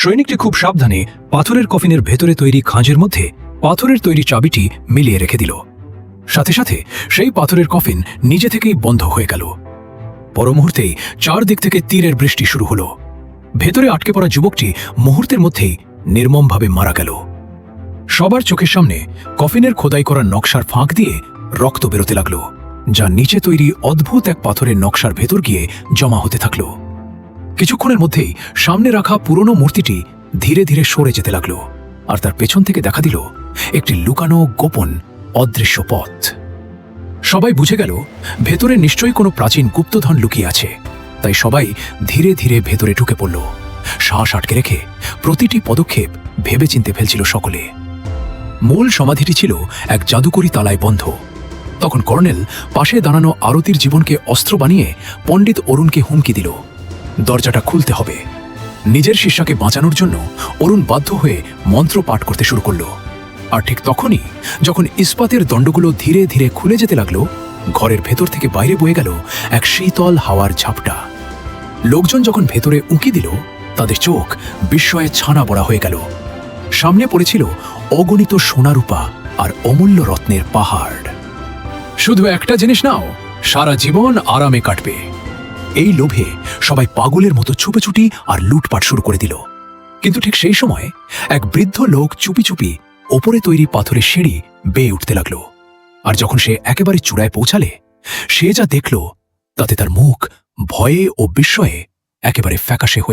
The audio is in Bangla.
সৈনিকটি খুব সাবধানে পাথরের কফিনের ভেতরে তৈরি খাঁজের মধ্যে পাথরের তৈরি চাবিটি মিলিয়ে রেখে দিল। সাথে সাথে সেই পাথরের কফিন নিজে থেকেই বন্ধ হয়ে গেল। পর মুহূর্তেই চারদিক থেকে তীরের বৃষ্টি শুরু হলো। ভেতরে আটকে পড়া যুবকটি মুহূর্তের মধ্যেই নির্মমভাবে মারা গেল। সবার চোখের সামনে কফিনের খোদাই করা নকশার ফাঁক দিয়ে রক্ত বেরোতে লাগলো, যা নিচে তৈরি অদ্ভুত এক পাথরের নকশার ভেতর গিয়ে জমা হতে থাকলো। কিছুক্ষণের মধ্যেই সামনে রাখা পুরনো মূর্তিটি ধীরে ধীরে সরে যেতে লাগলো, আর তার পেছন থেকে দেখা দিল একটি লুকানো গোপন অদৃশ্য পথ। সবাই বুঝে গেল ভেতরে নিশ্চয়ই কোনো প্রাচীন গুপ্তধন লুকিয়ে আছে। তাই সবাই ধীরে ধীরে ভেতরে ঢুকে পড়ল। শ্বাস আটকে রেখে প্রতিটি পদক্ষেপ ভেবেচিন্তে ফেলছিল সকলে। মূল সমাধিটি ছিল এক জাদুকরি তালায় বন্ধ। তখন কর্নেল পাশে দাঁড়ানো আরতির জীবনকে অস্ত্র বানিয়ে পণ্ডিত অরুণকে হুমকি দিল, দরজাটা খুলতে হবে। নিজের শিষ্যাকে বাঁচানোর জন্য অরুণ বাধ্য হয়ে মন্ত্র পাঠ করতে শুরু করল। আর ঠিক তখনই যখন ইস্পাতের দণ্ডগুলো ধীরে ধীরে খুলে যেতে লাগলো, ঘরের ভেতর থেকে বাইরে বয়ে গেল এক শীতল হাওয়ার ঝাপটা। লোকজন যখন ভেতরে উঁকি দিল, তাদের চোখ বিস্ময়ে ছানা বড়া হয়ে গেল। সামনে পড়েছিল অগণিত সোনারূপা আর অমূল্য রত্নের পাহাড়। শুধু একটা জিনিস নাও, সারা জীবন আরামে কাটবে। এই লোভে সবাই পাগলের মতো ছুপোছুটি আর লুটপাট শুরু করে দিল। কিন্তু ঠিক সেই সময় এক বৃদ্ধ লোক চুপি চুপি ওপরে তৈরি পাথরের সিঁড়ি বেয়ে উঠতে লাগলো। আর যখন সে একেবারে চূড়ায় পৌঁছালে, সে যা দেখল তাতে তার মুখ ভয়ে ও বিস্ময়ে একেবারে ফ্যাকাশে হয়ে